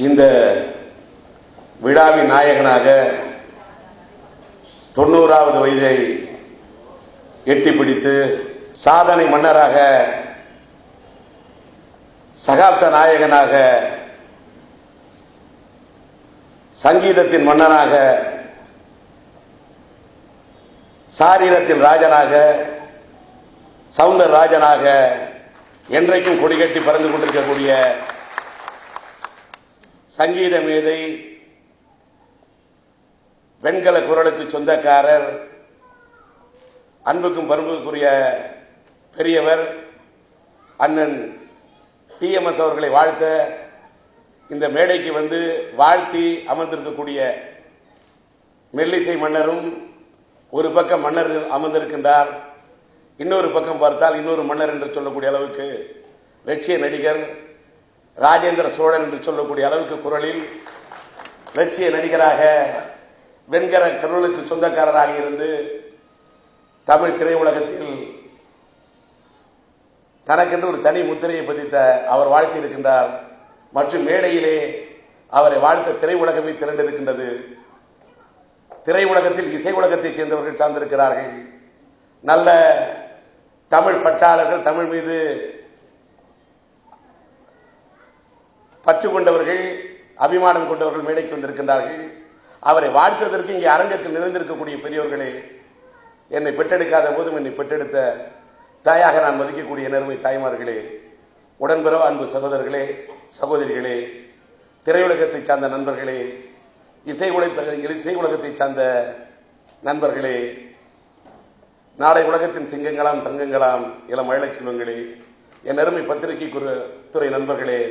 இந்த விழாவின் நாயகனாக 90வது வயதை எட்டி பிடித்து சாதனை மன்னராக, சகாப்த நாயகனாக, சங்கீதத்தின் மன்னனாக, சாரீரத்தின் ராஜனாக, சவுந்தர ராஜனாக என்றைக்கும் கொடிகட்டி பறந்து கொண்டிருக்கக்கூடிய சங்கீத மேதை, வெண்கல குரலுக்கு சொந்தக்காரர், அன்புக்கும் பண்புக்குரிய பெரியவர் அண்ணன் TMS அவர்களை வாழ்த்த இந்த மேடைக்கு வந்து வாழ்த்தி அமர்ந்திருக்கக்கூடிய மெல்லிசை மன்னரும் ஒரு பக்கம் மன்னர் அமர்ந்திருக்கின்றார், இன்னொரு பக்கம் பார்த்தால் இன்னொரு மன்னர் என்று சொல்லக்கூடிய அளவுக்கு லட்சிய நடிகர் ராஜேந்திர சோழன் என்று சொல்லக்கூடிய அளவுக்கு குரலில் லட்சிய நடிகராக, வெண்கல குரலுக்கு சொந்தக்காரராக இருந்து தமிழ் திரையுலகத்தில் தனக்கென்று ஒரு தனி முத்திரையை பதித்த அவர் வாழ்த்தி இருக்கின்றார். மற்றும் மேடையிலே அவரை வாழ்த்த திரையுலகமே திரண்டிருக்கின்றது. திரையுலகத்தில் இசை உலகத்தைச் சேர்ந்தவர்கள் சார்ந்திருக்கிறார்கள். நல்ல தமிழ் பற்றாளர்கள், தமிழ் மீது பற்று கொண்டவர்கள், அபிமானம் கொண்டவர்கள் மேடைக்கு வந்திருக்கின்றார்கள். அவரை வாழ்த்துவதற்கு இங்கே அரங்கத்தில் நிறைந்திருக்கக்கூடிய பெரியவர்களே, என்னை பெற்றெடுக்காத போதும் என்னை பெற்றெடுத்த தாயாக நான் மதிக்கக்கூடிய நேர்மை தாய்மார்களே, உடன்பிறவ அன்பு சகோதரர்களே, சகோதரிகளே, திரையுலகத்தை சார்ந்த நண்பர்களே, இசை உலகத்தை சார்ந்த நண்பர்களே, நாளை உலகத்தின் சிங்கங்களாம் தங்கங்களாம் இளம் மழை செல்வங்களே, என் அருமை பத்திரிகை துறை நண்பர்களே,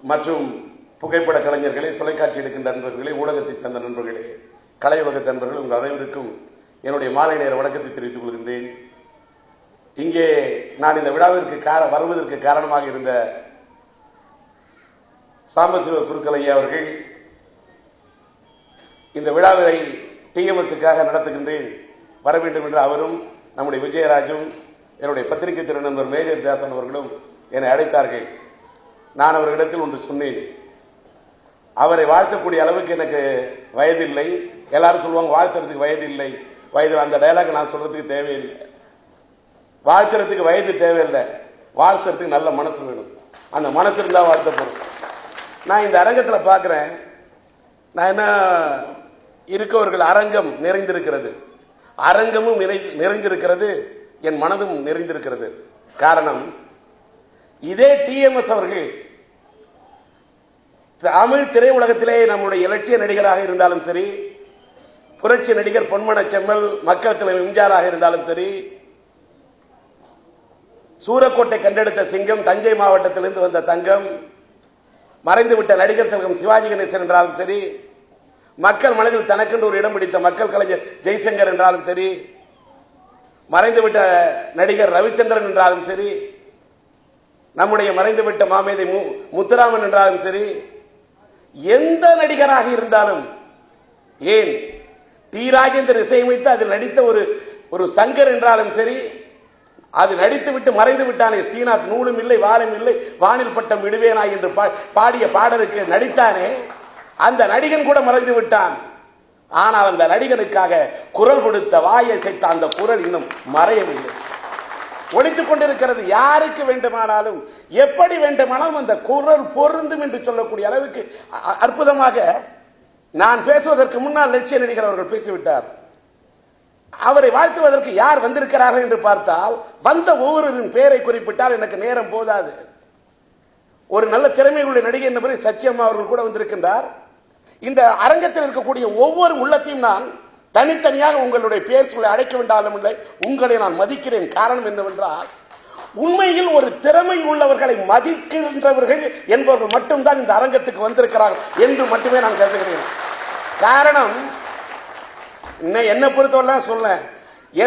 மற்றும் புகைப்பட கலைஞர்களே, தொலைக்காட்சி எடுக்கின்ற நண்பர்களே, ஊடகத்தை சார்ந்த நண்பர்களே, கலை உலக நண்பர்கள், உங்கள் அனைவருக்கும் என்னுடைய மாலை நேர வணக்கத்தை தெரிவித்துக் கொள்கின்றேன். இங்கே நான் இந்த விழாவிற்கு வருவதற்கு காரணமாக இருந்த சாம்பசிவ குருக்கள் ஐயா அவர்கள் இந்த விழாவை TMSக்காக நடத்துகின்றேன், வர வேண்டும் என்று அவரும், நம்முடைய விஜயராஜும், என்னுடைய பத்திரிகை துறை நண்பர் மேஜர் தாசன் அவர்களும் என்னை அழைத்தார்கள். நான் அவர்களிடத்தில் ஒன்று சொன்னேன், அவரை வாழ்த்தக்கூடிய அளவுக்கு எனக்கு வயதில்லை. எல்லாரும் சொல்லுவாங்க வாழ்த்துறதுக்கு வயது இல்லை, வயது, அந்த டயலாக் நான் சொல்றதுக்கு தேவையில்லை. வாழ்த்துறதுக்கு வயது தேவையில்லை, வாழ்த்துறதுக்கு நல்ல மனசு வேணும். அந்த மனசு இருந்தா வாழ்த்தப்படும். நான் இந்த அரங்கத்தில் பார்க்கிறேன், நான் என்ன இருக்கவர்கள் அரங்கம் நிறைந்திருக்கிறது, அரங்கமும் நிறைந்திருக்கிறது, என் மனதும் நிறைந்திருக்கிறது. காரணம், இதே TMS அவர்கள் தமிழ் திரையுலகத்திலே நம்முடைய இலட்சிய நடிகராக இருந்தாலும் சரி, புரட்சி நடிகர் பொன்மன செம்மல், மக்கள் தலைவர் எம்ஜிஆராக இருந்தாலும் சரி, சூரக்கோட்டை கண்டெடுத்த சிங்கம், தஞ்சை மாவட்டத்திலிருந்து வந்த தங்கம், மறைந்துவிட்ட நடிகர் திலகம் சிவாஜி கணேசன் என்றாலும் சரி, மக்கள் மனதில் தனக்கென்று ஒரு இடம் பிடித்த மக்கள் கலைஞர் ஜெய்சங்கர் என்றாலும் சரி, மறைந்துவிட்ட நடிகர் ரவிச்சந்திரன் என்றாலும் சரி, நம்முடைய மறைந்துவிட்ட மாமேதை முத்துராமன் என்றாலும் சரி, எந்த நடிகராக இருந்தாலும், ஏன் டி ராஜேந்தர் இசையமைத்து அதில் நடித்த ஒரு சங்கர் என்றாலும் சரி, அது நடித்து விட்டு மறைந்து விட்டானே ஸ்ரீநாத், நூலும் இல்லை வாழும் இல்லை வானில் பட்டம் விடுவேனா என்று பாடிய பாடலுக்கு நடித்தானே, அந்த நடிகன் கூட மறைந்து விட்டான். ஆனால் அந்த நடிகனுக்காக குரல் கொடுத்த, வாயை செய்த அந்த குரல் இன்னும் மறையவில்லை, ஒழித்துக் கொண்டிருக்கிறது. யாருக்கு வேண்டுமானாலும் எப்படி வேண்டுமானாலும் அந்த குரல் பொருந்தும் என்று சொல்லக்கூடிய அளவுக்கு அற்புதமாக நான் பேசுவதற்கு முன்னால் லட்சிய நடிகர் அவர்கள் பேசிவிட்டார். அவரை வாழ்த்துவதற்கு யார் வந்திருக்கிறார்கள் என்று பார்த்தால், வந்த ஒவ்வொருவரின் பெயரை குறிப்பிட்டால் எனக்கு நேரம் போதாது. ஒரு நல்ல திறமையுள்ள நடிகை என்பதை சச்சியம்மா அவர்கள் கூட வந்திருக்கின்றார். இந்த அரங்கத்தில் இருக்கக்கூடிய ஒவ்வொரு உள்ளத்தையும் நான் தனித்தனியாக உங்களுடைய பெயர் சொல்லி அழைக்க வேண்டாலும் இல்லை, உங்களை நான் மதிக்கிறேன். காரணம் என்னவென்றால், உண்மையில் ஒரு திறமை உள்ளவர்களை மதிக்கின்றவர்கள் என்பவர்கள் மட்டும்தான் இந்த அரங்கத்துக்கு வந்திருக்கிறார்கள் என்று மட்டுமே நான் கருதுகிறேன். காரணம், என்னை பொறுத்தவரை சொல்ல,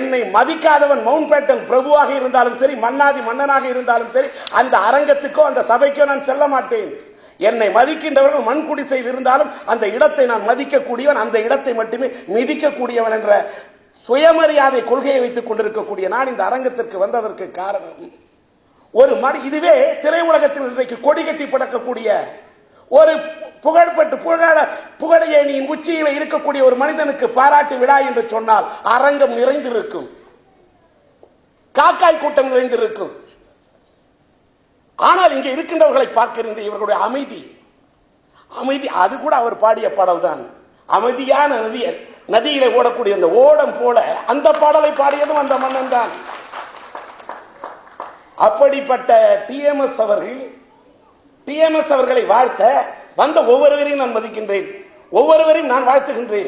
என்னை மதிக்காதவன் மவுண்ட் பேட்டன் பிரபுவாக இருந்தாலும் சரி, மன்னாதி மன்னனாக இருந்தாலும் சரி, அந்த அரங்கத்துக்கோ அந்த சபைக்கோ நான் செல்ல மாட்டேன். என்னை மதிக்கின்றவர்கள் மண் குடிசையில் இருந்தாலும் அந்த இடத்தை நான் மதிக்கக்கூடியவன், அந்த இடத்தை மட்டுமே மிதிக்கக்கூடியவன் என்ற சுயமரியாதை கொள்கையை வைத்துக் கொண்டிருக்கக்கூடிய நான் இந்த அரங்கத்திற்கு வந்ததற்கு காரணம், ஒரு இதுவே திரையுலகத்தில் இன்றைக்கு கொடி கட்டி பறக்கக்கூடிய ஒரு புகழையணியின் உச்சியில் இருக்கக்கூடிய ஒரு மனிதனுக்கு பாராட்டு விழா என்று சொன்னால் அரங்கம் நிறைந்திருக்கும், காக்காய் கூட்டம் நிறைந்திருக்கும். ஆனால் இங்கே இருக்கின்றவர்களை பார்க்கின்ற இவர்களுடைய அமைதி அது கூட அவர் பாடிய பாடல் தான். அமைதியான நதியிலே ஓடக்கூடிய அந்த ஓடம் போல அந்த பாடலை பாடியதும் அந்த மன்னன் தான். அப்படிப்பட்ட டிஎம்எஸ் அவர்களை வாழ்த்த வந்த ஒவ்வொருவரையும் நான் மதிக்கின்றேன், ஒவ்வொருவரையும் நான் வாழ்த்துகின்றேன்.